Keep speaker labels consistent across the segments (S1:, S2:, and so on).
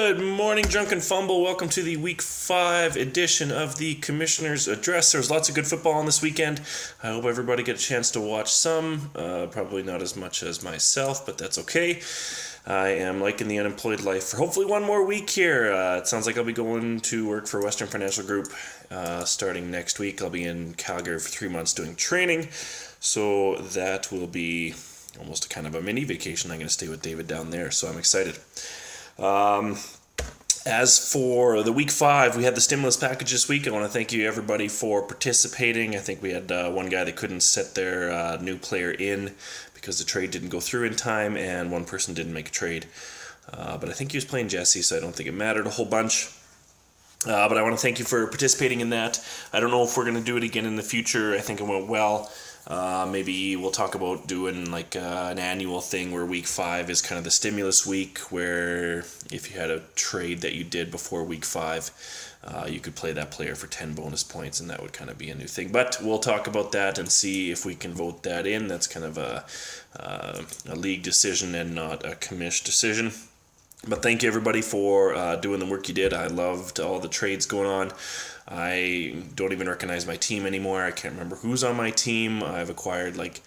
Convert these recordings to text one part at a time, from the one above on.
S1: Good morning, Drunken Fumble. Welcome to the Week 5 edition of the Commissioner's Address. There's lots of good football on this weekend. I hope everybody get a chance to watch some. Probably not as much as myself, but that's okay. I am liking the unemployed life for hopefully one more week here. It sounds like I'll be going to work for Western Financial Group starting next week. I'll be in Calgary for 3 months doing training, so that will be almost a kind of a mini vacation. I'm going to stay with David down there, so I'm excited. As for the Week 5, we had the stimulus package this week. I want to thank you everybody for participating. I think we had one guy that couldn't set their new player in because the trade didn't go through in time, and one person didn't make a trade. But I think he was playing Jesse, so I don't think it mattered a whole bunch. But I want to thank you for participating in that. I don't know if we're going to do it again in the future. I think it went well. Maybe we'll talk about doing like an annual thing where Week 5 is kind of the stimulus week, where if you had a trade that you did before Week 5, you could play that player for 10 bonus points, and that would kind of be a new thing. But we'll talk about that and see if we can vote that in. That's kind of a league decision and not a commish decision. But thank you everybody for doing the work you did. I loved all the trades going on. I don't even recognize my team anymore. I can't remember who's on my team. I've acquired like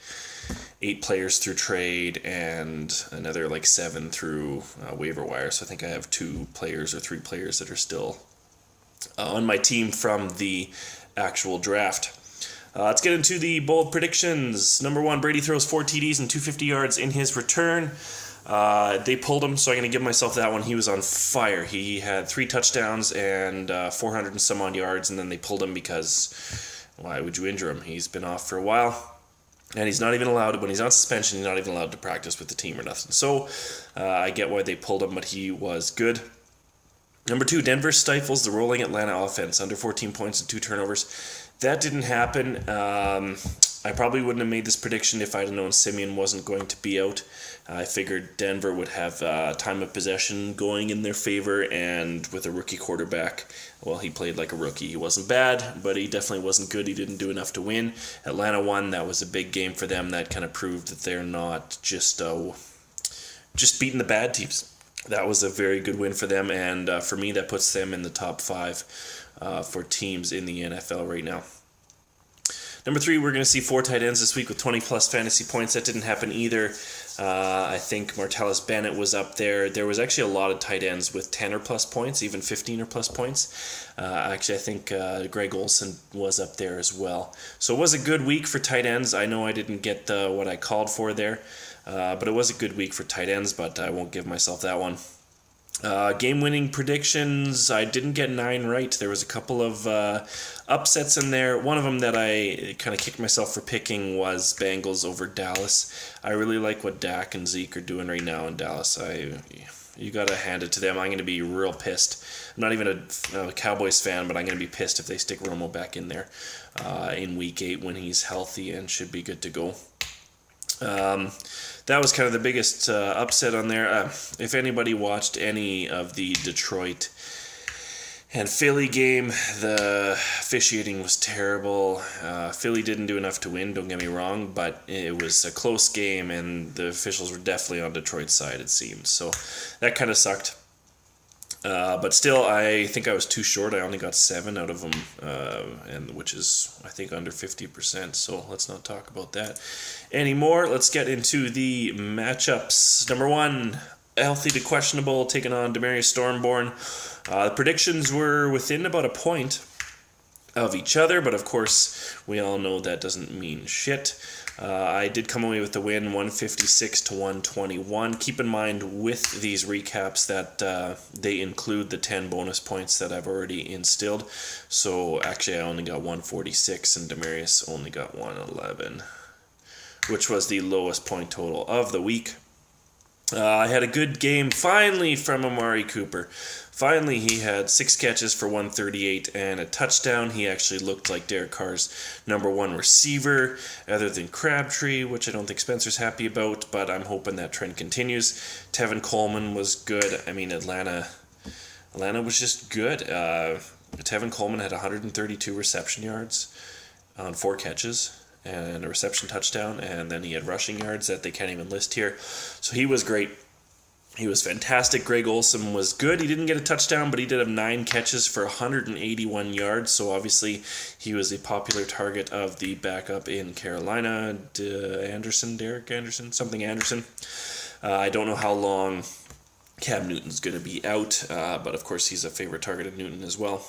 S1: 8 players through trade and another like 7 through waiver wire. So I think I have 2 players or 3 players that are still on my team from the actual draft. Let's get into the bold predictions. Number 1, Brady throws 4 TDs and 250 yards in his return. They pulled him, so I'm going to give myself that one. He was on fire. He had 3 touchdowns and 400 and some odd yards, and then they pulled him because why would you injure him? He's been off for a while, and he's not even allowed, when he's on suspension, he's not even allowed to practice with the team or nothing. So I get why they pulled him, but he was good. Number 2, Denver stifles the rolling Atlanta offense, under 14 points and 2 turnovers. That didn't happen. I probably wouldn't have made this prediction if I'd have known Simeon wasn't going to be out. I figured Denver would have time of possession going in their favor, and with a rookie quarterback, well, he played like a rookie. He wasn't bad, but he definitely wasn't good. He didn't do enough to win. Atlanta won. That was a big game for them. That kind of proved that they're not just beating the bad teams. That was a very good win for them, and for me, that puts them in the top 5 for teams in the NFL right now. Number 3, we're going to see 4 tight ends this week with 20-plus fantasy points. That didn't happen either. I think Martellus Bennett was up there. There was actually a lot of tight ends with 10 or plus points, even 15 or plus points. Actually, I think Greg Olsen was up there as well. So it was a good week for tight ends. I know I didn't get what I called for there, but it was a good week for tight ends, but I won't give myself that one. Game-winning predictions, I didn't get 9 right. There was a couple of upsets in there. One of them that I kind of kicked myself for picking was Bengals over Dallas. I really like what Dak and Zeke are doing right now in Dallas. You got to hand it to them. I'm going to be real pissed. I'm not even a Cowboys fan, but I'm going to be pissed if they stick Romo back in there in Week 8 when he's healthy and should be good to go. That was kind of the biggest upset on there. If anybody watched any of the Detroit and Philly game, the officiating was terrible. Philly didn't do enough to win, don't get me wrong, but it was a close game, and the officials were definitely on Detroit's side, it seemed. So that kind of sucked. But still, I think I was too short. I only got 7 out of them, and which is, I think, under 50%. So let's not talk about that anymore. Let's get into the matchups. Number 1, healthy to questionable, taking on Demarius Stormborn. The predictions were within about a point of each other, but of course, we all know that doesn't mean shit. I did come away with the win, 156 to 121. Keep in mind with these recaps that they include the 10 bonus points that I've already instilled. So actually I only got 146 and Demarius only got 111, which was the lowest point total of the week. I had a good game finally from Amari Cooper. Finally, he had 6 catches for 138 and a touchdown. He actually looked like Derek Carr's number 1 receiver, other than Crabtree, which I don't think Spencer's happy about, but I'm hoping that trend continues. Tevin Coleman was good. I mean, Atlanta was just good. Tevin Coleman had 132 reception yards on 4 catches and a reception touchdown, and then he had rushing yards that they can't even list here. So he was great. He was fantastic. Greg Olsen was good. He didn't get a touchdown, but he did have 9 catches for 181 yards. So obviously he was a popular target of the backup in Carolina, Derek Anderson, something Anderson. I don't know how long Cam Newton's going to be out, but of course he's a favorite target of Newton as well.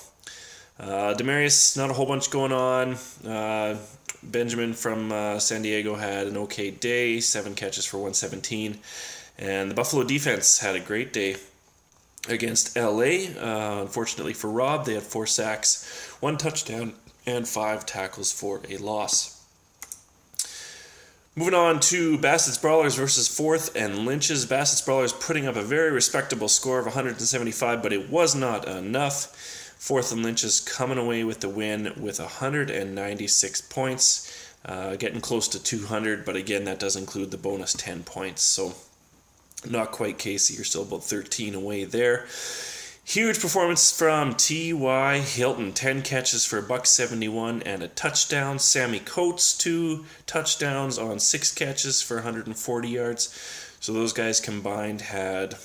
S1: Demarius, not a whole bunch going on. Benjamin from San Diego had an okay day, 7 catches for 117. And the Buffalo defense had a great day against LA. Unfortunately for Rob, they had 4 sacks, 1 touchdown, and 5 tackles for a loss. Moving on to Bassett's Brawlers versus Fourth and Lynch's. Bassett's Brawlers putting up a very respectable score of 175, but it was not enough. Fourth and Lynch's coming away with the win with 196 points, getting close to 200, but again, that does include the bonus 10 points, so not quite Casey. You're still about 13 away there. Huge performance from T.Y. Hilton. 10 catches for $171 and a touchdown. Sammy Coates, 2 touchdowns on 6 catches for 140 yards. So those guys combined had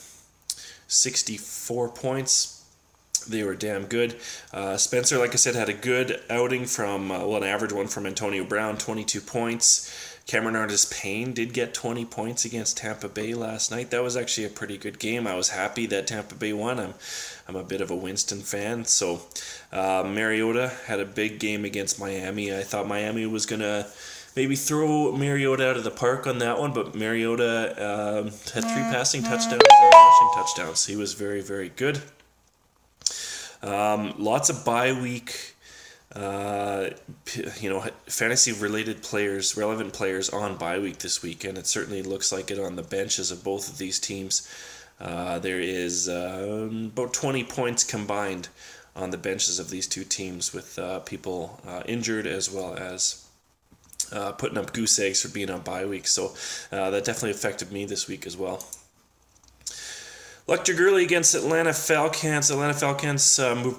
S1: 64 points. They were damn good. Spencer, like I said, had a good outing from, an average one from Antonio Brown, 22 points. Cameron Artis-Payne did get 20 points against Tampa Bay last night. That was actually a pretty good game. I was happy that Tampa Bay won. I'm a bit of a Winston fan. So Mariota had a big game against Miami. I thought Miami was going to maybe throw Mariota out of the park on that one, but Mariota had 3 passing touchdowns and rushing touchdowns. He was very, very good. Lots of bye week fantasy-related players, relevant players on bye week this week, and it certainly looks like it on the benches of both of these teams. There is about 20 points combined on the benches of these two teams, with people injured as well as putting up goose eggs for being on bye week. So that definitely affected me this week as well. Luck Gurley against Atlanta Falcons. Atlanta Falcons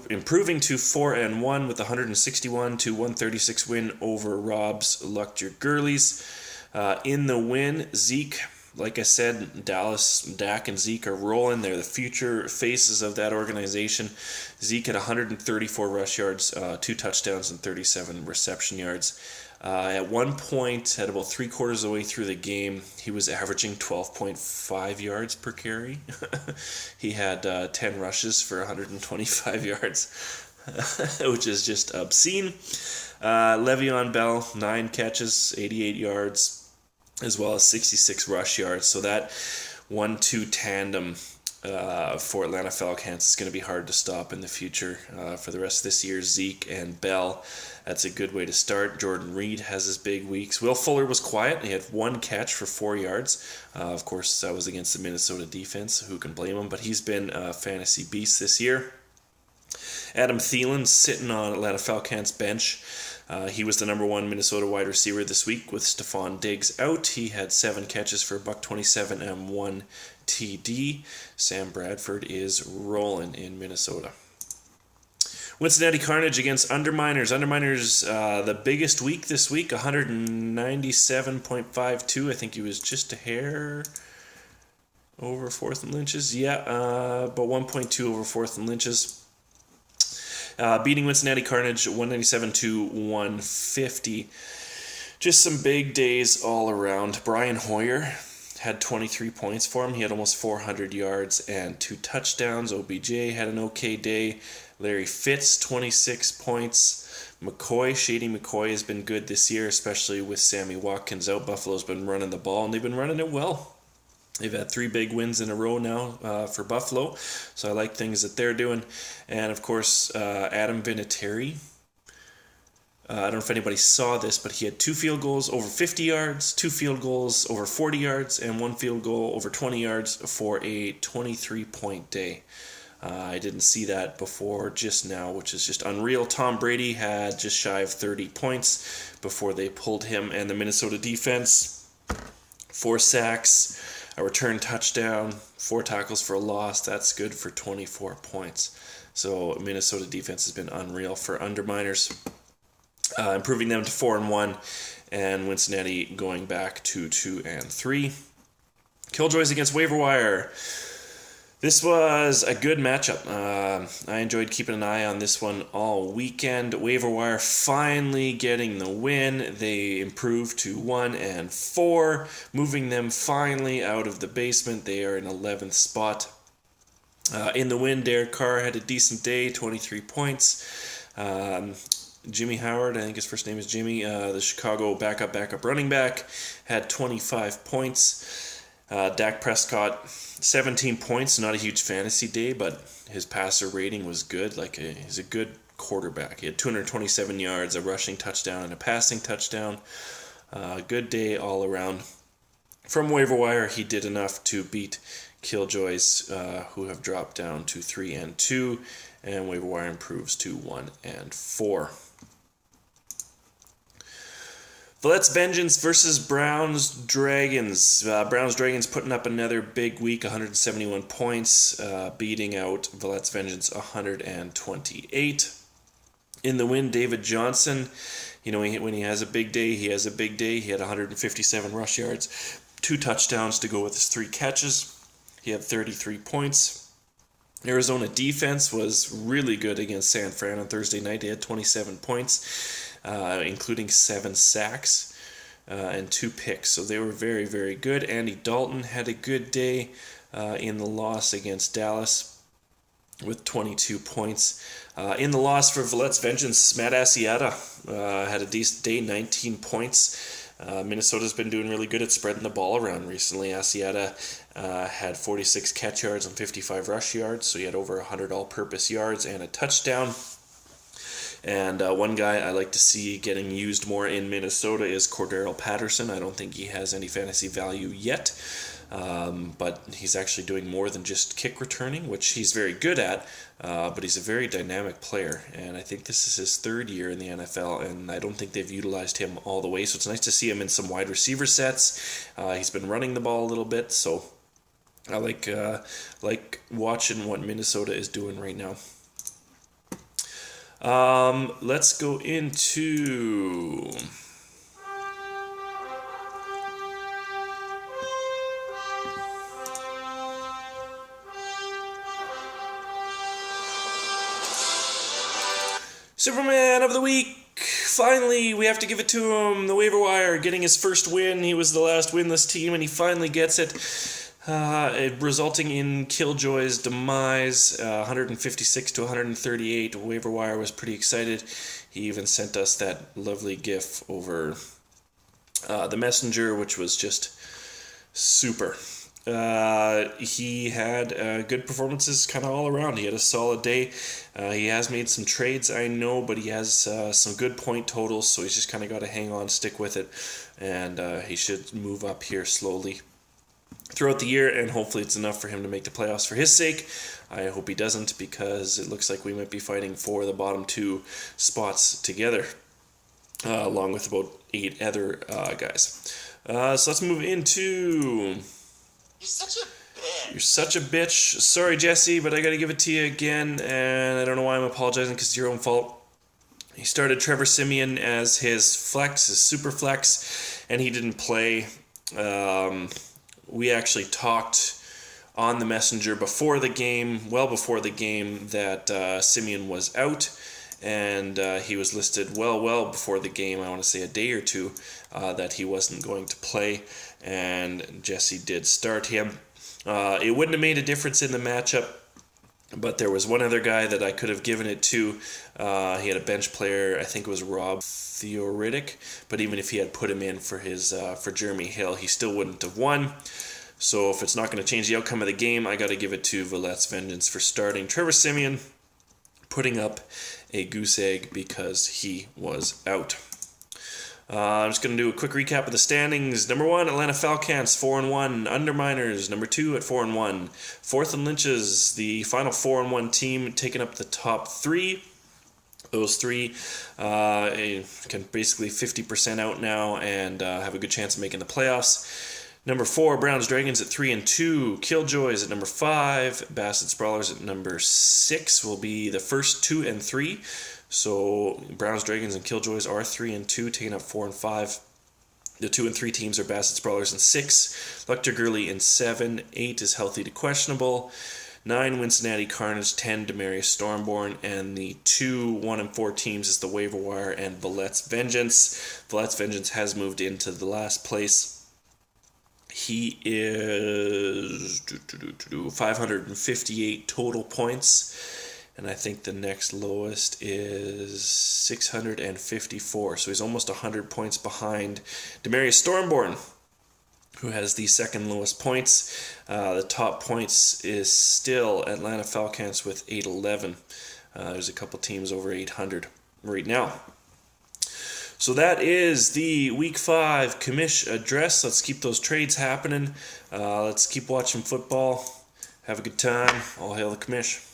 S1: improving to 4-1 with a 161-136 win over Rob's Luck Gurley's. In the win, Zeke, like I said, Dallas, Dak, and Zeke are rolling. They're the future faces of that organization. Zeke had 134 rush yards, 2 touchdowns, and 37 reception yards. At one point, at about 3/4 of the way through the game, he was averaging 12.5 yards per carry. He had 10 rushes for 125 yards, which is just obscene. Le'Veon Bell, 9 catches, 88 yards, as well as 66 rush yards. So that 1-2 tandem for Atlanta Falcons is going to be hard to stop in the future for the rest of this year. Zeke and Bell, that's a good way to start. Jordan Reed has his big weeks. Will Fuller was quiet. He had 1 catch for 4 yards. Of course, that was against the Minnesota defense. Who can blame him? But he's been a fantasy beast this year. Adam Thielen sitting on Atlanta Falcons bench. He was the number 1 Minnesota wide receiver this week with Stephon Diggs out. He had 7 catches for $127 and 1 TD. Sam Bradford is rolling in Minnesota. Cincinnati Carnage against Underminers. Underminers, the biggest week this week, 197.52. I think he was just a hair over Fourth and Lynch's. Yeah, about 1.2 over Fourth and Lynch's. Beating Cincinnati Carnage 197-150. Just some big days all around. Brian Hoyer had 23 points for him. He had almost 400 yards and 2 touchdowns. OBJ had an okay day. Larry Fitz, 26 points. Shady McCoy has been good this year, especially with Sammy Watkins out. Buffalo's been running the ball, and they've been running it well. They've had 3 big wins in a row now for Buffalo, so I like things that they're doing. And, of course, Adam Vinatieri. I don't know if anybody saw this, but he had 2 field goals over 50 yards, 2 field goals over 40 yards, and 1 field goal over 20 yards for a 23-point day. I didn't see that before just now, which is just unreal. Tom Brady had just shy of 30 points before they pulled him, and the Minnesota defense, 4 sacks, a return touchdown, 4 tackles for a loss. That's good for 24 points. So Minnesota defense has been unreal for Underminers, improving them to 4-1, and Cincinnati going back to 2-3. Killjoys against Waiver Wire. This was a good matchup. I enjoyed keeping an eye on this one all weekend. Waiver wire finally getting the win. They improved to 1-4, moving them finally out of the basement. They are in 11th spot. In the win, Derek Carr had a decent day, 23 points. Jimmy Howard, I think his first name is Jimmy, the Chicago backup running back, had 25 points. Dak Prescott, 17 points, not a huge fantasy day, but his passer rating was good. He's a good quarterback. He had 227 yards, a rushing touchdown, and a passing touchdown. Good day all around. From waiver wire, he did enough to beat Killjoys, who have dropped down to 3-2, and waiver wire improves to 1-4. Valett's Vengeance versus Browns Dragons. Browns Dragons putting up another big week, 171 points, beating out Valett's Vengeance 128. In the win, David Johnson, when he has a big day, he has a big day. He had 157 rush yards, 2 touchdowns to go with his 3 catches. He had 33 points. Arizona defense was really good against San Fran on Thursday night. They had 27 points. Including 7 sacks and 2 picks. So they were very, very good. Andy Dalton had a good day in the loss against Dallas with 22 points. In the loss for Valett's Vengeance, Matt Asiata had a decent day, 19 points. Minnesota's been doing really good at spreading the ball around recently. Asiata had 46 catch yards and 55 rush yards, so he had over 100 all-purpose yards and a touchdown. And one guy I like to see getting used more in Minnesota is Cordero Patterson. I don't think he has any fantasy value yet, but he's actually doing more than just kick returning, which he's very good at, but he's a very dynamic player. And I think this is his 3rd year in the NFL, and I don't think they've utilized him all the way. So it's nice to see him in some wide receiver sets. He's been running the ball a little bit, so I like watching what Minnesota is doing right now. Let's go into Superman of the Week. Finally, we have to give it to him. The waiver wire getting his first win. He was the last winless team, and he finally gets it. Resulting in Killjoy's demise, 156 to 138. Waiver wire was pretty excited. He even sent us that lovely GIF over the messenger, which was just super. He had good performances kind of all around. He had a solid day. He has made some trades, I know, but he has some good point totals, so he's just kind of got to hang on, stick with it, and he should move up here slowly throughout the year, and hopefully it's enough for him to make the playoffs for his sake. I hope he doesn't, because it looks like we might be fighting for the bottom 2 spots together, along with about 8 other guys. So let's move into... You're such a bitch. Sorry, Jesse, but I got to give it to you again, and I don't know why I'm apologizing, because it's your own fault. He started Trevor Siemian as his flex, his super flex, and he didn't play. We actually talked on the messenger before the game, well before the game, that Siemian was out, and he was listed well before the game, I want to say a day or two, that he wasn't going to play, and Jesse did start him. It wouldn't have made a difference in the matchup, but there was one other guy that I could have given it to. He had a bench player, I think it was Rob Theoretic, but even if he had put him in for his for Jeremy Hill, he still wouldn't have won. So if it's not going to change the outcome of the game, I got to give it to Valett's Vengeance for starting Trevor Siemian, putting up a goose egg because he was out. I'm just going to do a quick recap of the standings. Number 1, Atlanta Falcons, 4-1. Underminers, number 2 at 4-1. Fourth and Lynches, the final 4-1 team, taking up the top 3. Those 3 can basically 50% out now and have a good chance of making the playoffs. Number 4, Browns Dragons at 3-2. Killjoys at number 5. Basset Sprawlers at number 6 will be the first 2 and 3. So Browns, Dragons, and Killjoys are 3-2, taking up 4 and 5. The 2 and 3 teams are Basset Sprawlers in 6, Lecter Gurley in 7, 8 is healthy to questionable, 9 Cincinnati Carnage, 10 Demarius Stormborn, and the 2 1-4 teams is the Waiver Wire and Vallette's Vengeance. Vallette's Vengeance has moved into the last place. He is 558 total points. And I think the next lowest is 654. So he's almost 100 points behind Demarius Stormborn, who has the second lowest points. The top points is still Atlanta Falcons with 811. There's a couple teams over 800 right now. So that is the Week 5 Commiss address. Let's keep those trades happening. Let's keep watching football. Have a good time. All hail the Commiss.